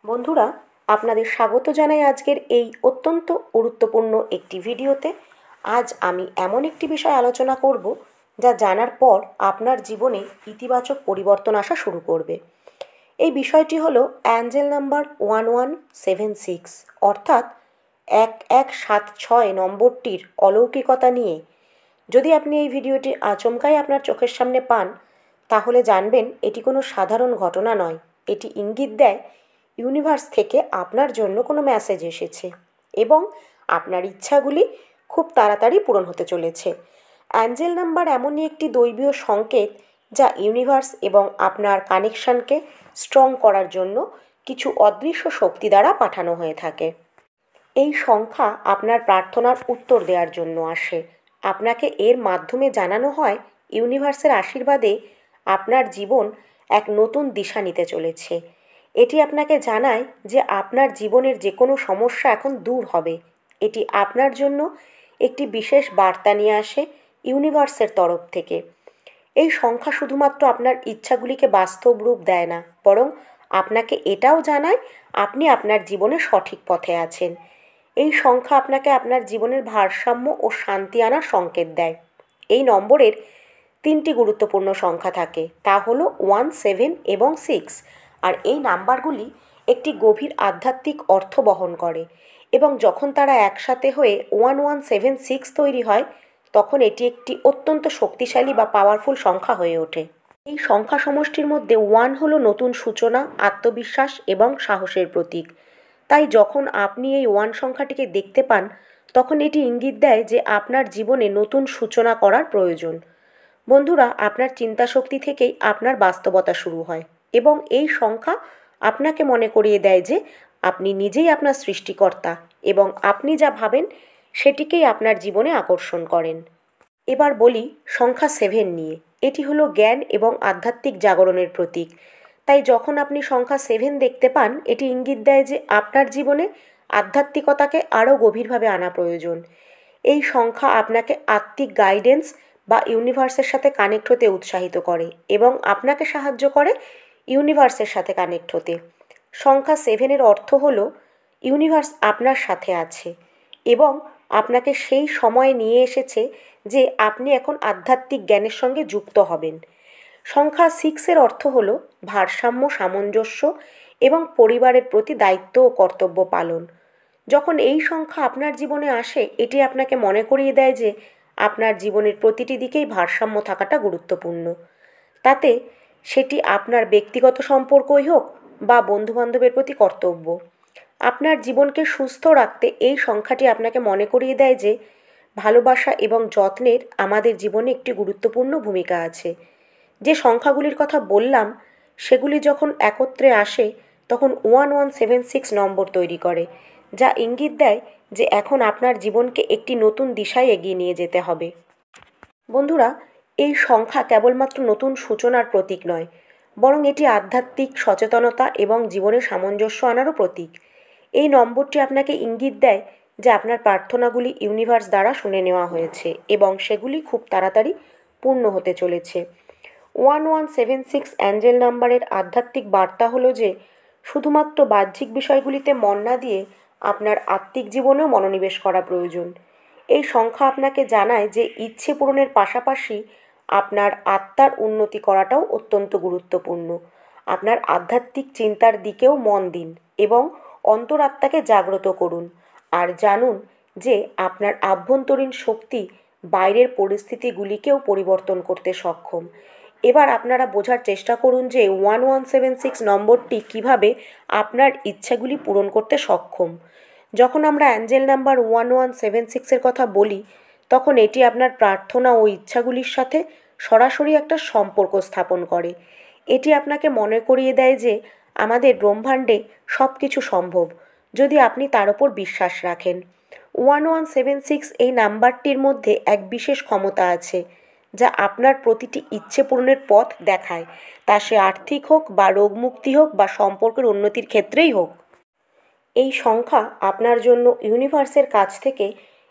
বন্ধুরা, আপনাদের স্বাগত জানাই আজকের এই অত্যন্ত গুরুত্বপূর্ণ একটি ভিডিওতে। আজ আমি এমন একটি বিষয় আলোচনা করব যা জানার পর আপনার জীবনে ইতিবাচক পরিবর্তন আসা শুরু করবে। এই বিষয়টি হলো অ্যাঞ্জেল নাম্বার 1176, অর্থাৎ 1176 নম্বরটির অলৌকিকতা নিয়ে। যদি আপনি এই ভিডিওটি আচমকাই আপনার চোখের সামনে পান, তাহলে জানবেন এটি কোনো সাধারণ ঘটনা নয়। এটি ইঙ্গিত দেয় ইউনিভার্স থেকে আপনার জন্য কোনো মেসেজ এসেছে এবং আপনার ইচ্ছাগুলি খুব তাড়াতাড়ি পূরণ হতে চলেছে। অ্যাঞ্জেল নাম্বার এমনই একটি দৈবীয় সংকেত যা ইউনিভার্স এবং আপনার কানেকশনকে স্ট্রং করার জন্য কিছু অদৃশ্য শক্তি দ্বারা পাঠানো হয়ে থাকে। এই সংখ্যা আপনার প্রার্থনার উত্তর দেওয়ার জন্য আসে। আপনাকে এর মাধ্যমে জানানো হয় ইউনিভার্সের আশীর্বাদে আপনার জীবন এক নতুন দিশা নিতে চলেছে। এটি আপনাকে জানায় যে আপনার জীবনের যে কোনো সমস্যা এখন দূর হবে। এটি আপনার জন্য একটি বিশেষ বার্তা নিয়ে আসে ইউনিভার্সের তরফ থেকে। এই সংখ্যা শুধুমাত্র আপনার ইচ্ছাগুলিকে বাস্তব রূপ দেয় না, বরং আপনাকে এটাও জানায় আপনি আপনার জীবনে সঠিক পথে আছেন। এই সংখ্যা আপনাকে আপনার জীবনের ভারসাম্য ও শান্তি আনার সংকেত দেয়। এই নম্বরের 3টি গুরুত্বপূর্ণ সংখ্যা থাকে, তা হলো 1, 7 এবং 6। আর এই নাম্বারগুলি একটি গভীর আধ্যাত্মিক অর্থ বহন করে এবং যখন তারা একসাথে হয়ে 1176 তৈরি হয়, তখন এটি একটি অত্যন্ত শক্তিশালী বা পাওয়ারফুল সংখ্যা হয়ে ওঠে। এই সংখ্যা সমষ্টির মধ্যে 1 হলো নতুন সূচনা, আত্মবিশ্বাস এবং সাহসের প্রতীক। তাই যখন আপনি এই 1 সংখ্যাটিকে দেখতে পান, তখন এটি ইঙ্গিত দেয় যে আপনার জীবনে নতুন সূচনা করার প্রয়োজন। বন্ধুরা, আপনার চিন্তাশক্তি থেকেই আপনার বাস্তবতা শুরু হয় এবং এই সংখ্যা আপনাকে মনে করিয়ে দেয় যে আপনি নিজেই আপনার সৃষ্টিকর্তা এবং আপনি যা ভাবেন সেটিকেই আপনার জীবনে আকর্ষণ করেন। এবার বলি সংখ্যা 7 নিয়ে। এটি হলো জ্ঞান এবং আধ্যাত্মিক জাগরণের প্রতীক। তাই যখন আপনি সংখ্যা 7 দেখতে পান, এটি ইঙ্গিত দেয় যে আপনার জীবনে আধ্যাত্মিকতাকে আরও গভীরভাবে আনা প্রয়োজন। এই সংখ্যা আপনাকে আত্মিক গাইডেন্স বা ইউনিভার্সের সাথে কানেক্ট হতে উৎসাহিত করে এবং আপনাকে সাহায্য করে ইউনিভার্সের সাথে কানেক্ট হতে। সংখ্যা 7-এর অর্থ হলো ইউনিভার্স আপনার সাথে আছে এবং আপনাকে সেই সময়ে নিয়ে এসেছে যে আপনি এখন আধ্যাত্মিক জ্ঞানের সঙ্গে যুক্ত হবেন। সংখ্যা 6-এর অর্থ হলো ভারসাম্য, সামঞ্জস্য এবং পরিবারের প্রতি দায়িত্ব ও কর্তব্য পালন। যখন এই সংখ্যা আপনার জীবনে আসে, এটি আপনাকে মনে করিয়ে দেয় যে আপনার জীবনের প্রতিটি দিকেই ভারসাম্য থাকাটা গুরুত্বপূর্ণ। তাতে সেটি আপনার ব্যক্তিগত সম্পর্কই হোক বা বন্ধুবান্ধবের প্রতি কর্তব্য। আপনার জীবনকে সুস্থ রাখতে এই সংখ্যাটি আপনাকে মনে করিয়ে দেয় যে ভালোবাসা এবং যত্নের আমাদের জীবনে একটি গুরুত্বপূর্ণ ভূমিকা আছে। যে সংখ্যাগুলির কথা বললাম সেগুলি যখন একত্রে আসে, তখন 1176 নম্বর তৈরি করে, যা ইঙ্গিত দেয় যে এখন আপনার জীবনকে একটি নতুন দিশায় এগিয়ে নিয়ে যেতে হবে। বন্ধুরা, এই সংখ্যা কেবলমাত্র নতুন সূচনার প্রতীক নয়, বরং এটি আধ্যাত্মিক সচেতনতা এবং জীবনে সামঞ্জস্য আনারও প্রতীক। এই নম্বরটি আপনাকে ইঙ্গিত দেয় যে আপনার প্রার্থনাগুলি ইউনিভার্স দ্বারা শুনে নেওয়া হয়েছে এবং সেগুলি খুব তাড়াতাড়ি পূর্ণ হতে চলেছে। 1176 অ্যাঞ্জেল নাম্বারের আধ্যাত্মিক বার্তা হলো যে শুধুমাত্র বাহ্যিক বিষয়গুলিতে মন না দিয়ে আপনার আত্মিক জীবনেও মনোনিবেশ করা প্রয়োজন। এই সংখ্যা আপনাকে জানায় যে ইচ্ছে পূরণের পাশাপাশি আপনার আত্মার উন্নতি করাটাও অত্যন্ত গুরুত্বপূর্ণ। আপনার আধ্যাত্মিক চিন্তার দিকেও মন দিন এবং অন্তরাত্মাকে জাগ্রত করুন। আর জানুন যে আপনার আভ্যন্তরীণ শক্তি বাইরের পরিস্থিতিগুলিকেও পরিবর্তন করতে সক্ষম। এবার আপনারা বোঝার চেষ্টা করুন যে 1176 নম্বরটি কীভাবে আপনার ইচ্ছাগুলি পূরণ করতে সক্ষম। যখন আমরা অ্যাঞ্জেল নাম্বার 1176-এর কথা বলি, তখন এটি আপনার প্রার্থনা ও ইচ্ছাগুলির সাথে সরাসরি একটা সম্পর্ক স্থাপন করে। এটি আপনাকে মনে করিয়ে দেয় যে আমাদের ব্রহ্মাণ্ডে সব কিছু সম্ভব, যদি আপনি তার ওপর বিশ্বাস রাখেন। 1176 এই নাম্বারটির মধ্যে এক বিশেষ ক্ষমতা আছে যা আপনার প্রতিটি ইচ্ছে পূরণের পথ দেখায়, তা সে আর্থিক হোক বা রোগমুক্তি হোক বা সম্পর্কের উন্নতির ক্ষেত্রেই হোক। এই সংখ্যা আপনার জন্য ইউনিভার্সের কাছ থেকে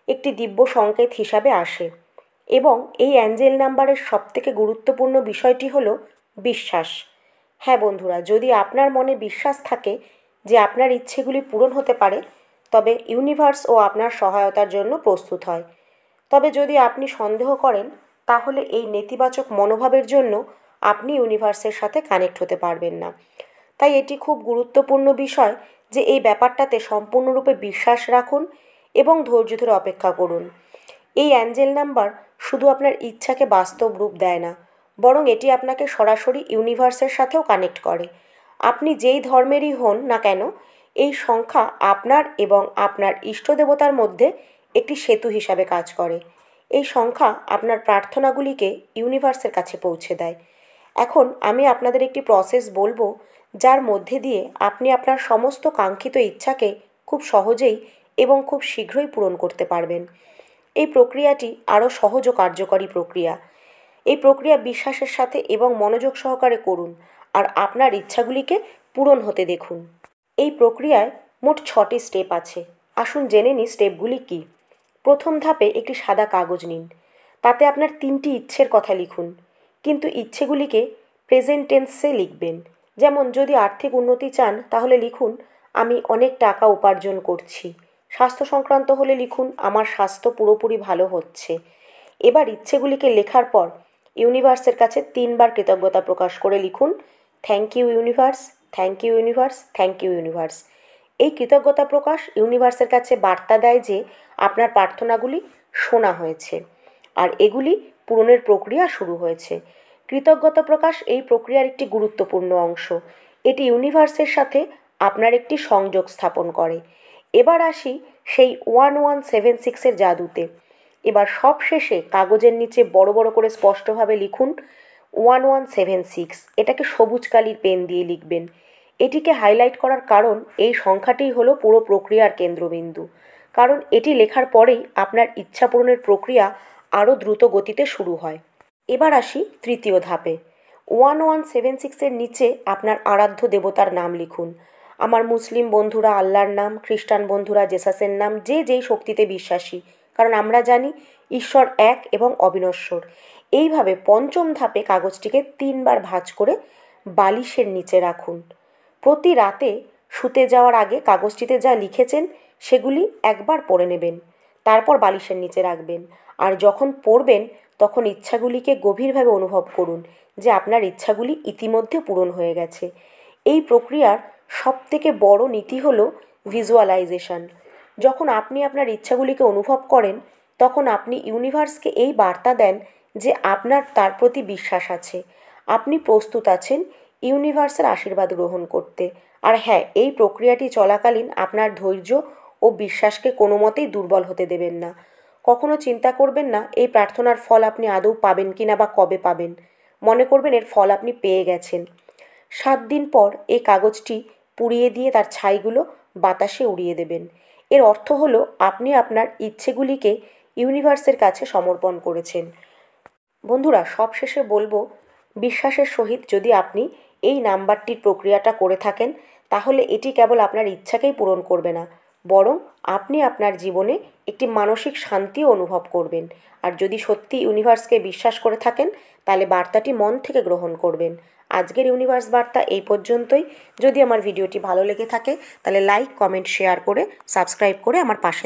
একটি দিব্য সংকেত হিসাবে আসে এবং এই অ্যাঞ্জেল নাম্বারের সবথেকে গুরুত্বপূর্ণ বিষয়টি হলো বিশ্বাস। হ্যাঁ বন্ধুরা, যদি আপনার মনে বিশ্বাস থাকে যে আপনার ইচ্ছেগুলি পূরণ হতে পারে, তবে ইউনিভার্স ও আপনার সহায়তার জন্য প্রস্তুত হয়। তবে যদি আপনি সন্দেহ করেন, তাহলে এই নেতিবাচক মনোভাবের জন্য আপনি ইউনিভার্সের সাথে কানেক্ট হতে পারবেন না। তাই এটি খুব গুরুত্বপূর্ণ বিষয় যে এই ব্যাপারটাতে সম্পূর্ণরূপে বিশ্বাস রাখুন এবং ধৈর্য ধরে অপেক্ষা করুন। এই অ্যাঞ্জেল নাম্বার শুধু আপনার ইচ্ছাকে বাস্তব রূপ দেয় না, বরং এটি আপনাকে সরাসরি ইউনিভার্সের সাথেও কানেক্ট করে। আপনি যেই ধর্মেরই হন না কেন, এই সংখ্যা আপনার এবং আপনার ইষ্ট দেবতার মধ্যে একটি সেতু হিসাবে কাজ করে। এই সংখ্যা আপনার প্রার্থনাগুলিকে ইউনিভার্সের কাছে পৌঁছে দেয়। এখন আমি আপনাদের একটি প্রসেস বলবো, যার মধ্যে দিয়ে আপনি আপনার সমস্ত কাঙ্ক্ষিত ইচ্ছাকে খুব সহজেই এবং খুব শীঘ্রই পূরণ করতে পারবেন। এই প্রক্রিয়াটি আরও সহজ ও কার্যকরী প্রক্রিয়া। এই প্রক্রিয়া বিশ্বাসের সাথে এবং মনোযোগ সহকারে করুন আর আপনার ইচ্ছাগুলিকে পূরণ হতে দেখুন। এই প্রক্রিয়ায় মোট 6টি স্টেপ আছে। আসুন জেনে নিই স্টেপগুলি কী। প্রথম ধাপে একটি সাদা কাগজ নিন। তাতে আপনার 3টি ইচ্ছের কথা লিখুন, কিন্তু ইচ্ছেগুলিকে প্রেজেন্ট টেন্সে লিখবেন। যেমন যদি আর্থিক উন্নতি চান তাহলে লিখুন, আমি অনেক টাকা উপার্জন করছি। স্বাস্থ্য সংক্রান্ত হলে লিখুন, আমার স্বাস্থ্য পুরোপুরি ভালো হচ্ছে। এবার ইচ্ছেগুলিকে লেখার পর ইউনিভার্সের কাছে 3বার কৃতজ্ঞতা প্রকাশ করে লিখুন, thank you universe, thank you universe, thank you universe. এই কৃতজ্ঞতা প্রকাশ ইউনিভার্সের কাছে বার্তা দেয় যে আপনার প্রার্থনাগুলি শোনা হয়েছে আর এগুলি পূরণের প্রক্রিয়া শুরু হয়েছে। কৃতজ্ঞতা প্রকাশ এই প্রক্রিয়ার একটি গুরুত্বপূর্ণ অংশ। এটি ইউনিভার্সের সাথে আপনার একটি সংযোগ স্থাপন করে। এবার আসি সেই 1176-এর জাদুতে। এবার সব শেষে কাগজের নিচে বড় বড় করে স্পষ্টভাবে লিখুন 1176। এটাকে সবুজ কালির পেন দিয়ে লিখবেন। এটিকে হাইলাইট করার কারণ এই সংখ্যাটিই হলো পুরো প্রক্রিয়ার কেন্দ্রবিন্দু। কারণ এটি লেখার পরেই আপনার ইচ্ছা পূরণের প্রক্রিয়া আরও দ্রুত গতিতে শুরু হয়। এবার আসি তৃতীয় ধাপে। 1176-এর নিচে আপনার আরাধ্য দেবতার নাম লিখুন। আমার মুসলিম বন্ধুরা আল্লাহর নাম, খ্রিস্টান বন্ধুরা জেসাসের নাম, যে যেই শক্তিতে বিশ্বাসী, কারণ আমরা জানি ঈশ্বর এক এবং অবিনশ্বর। এইভাবে পঞ্চম ধাপে কাগজটিকে 3বার ভাঁজ করে বালিশের নিচে রাখুন। প্রতি রাতে শুতে যাওয়ার আগে কাগজটিতে যা লিখেছেন সেগুলি একবার পড়ে নেবেন, তারপর বালিশের নিচে রাখবেন। আর যখন পড়বেন তখন ইচ্ছাগুলিকে গভীরভাবে অনুভব করুন যে আপনার ইচ্ছাগুলি ইতিমধ্যে পূরণ হয়ে গেছে। এই প্রক্রিয়ার সবথেকে বড় নীতি হলো ভিজুয়ালাইজেশন। যখন আপনি আপনার ইচ্ছাগুলিকে অনুভব করেন, তখন আপনি ইউনিভার্সকে এই বার্তা দেন যে আপনার তার প্রতি বিশ্বাস আছে, আপনি প্রস্তুত আছেন ইউনিভার্সের আশীর্বাদ গ্রহণ করতে। আর হ্যাঁ, এই প্রক্রিয়াটি চলাকালীন আপনার ধৈর্য ও বিশ্বাসকে কোনো মতেই দুর্বল হতে দেবেন না। কখনো চিন্তা করবেন না এই প্রার্থনার ফল আপনি আদৌ পাবেন কি না বা কবে পাবেন। মনে করবেন এর ফল আপনি পেয়ে গেছেন। 7 দিন পর এই কাগজটি পুড়িয়ে দিয়ে তার ছাইগুলো বাতাসে উড়িয়ে দেবেন। এর অর্থ হলো আপনি আপনার ইচ্ছেগুলিকে ইউনিভার্সের কাছে সমর্পণ করেছেন। বন্ধুরা, সবশেষে বলবো, বিশ্বাসের সহিত যদি আপনি এই নাম্বারটির প্রক্রিয়াটা করে থাকেন, তাহলে এটি কেবল আপনার ইচ্ছাকেই পূরণ করবে না, বরং আপনি আপনার জীবনে একটি মানসিক শান্তিও অনুভব করবেন। আর যদি সত্যি ইউনিভার্সকে বিশ্বাস করে থাকেন, তাহলে বার্তাটি মন থেকে গ্রহণ করবেন। আজকের ইউনিভার্স বার্তা এই পর্যন্তই। যদি আমার ভিডিওটি ভালো লেগে থাকে তাহলে লাইক, কমেন্ট, শেয়ার করে সাবস্ক্রাইব করে আমার পাশে থাকুন।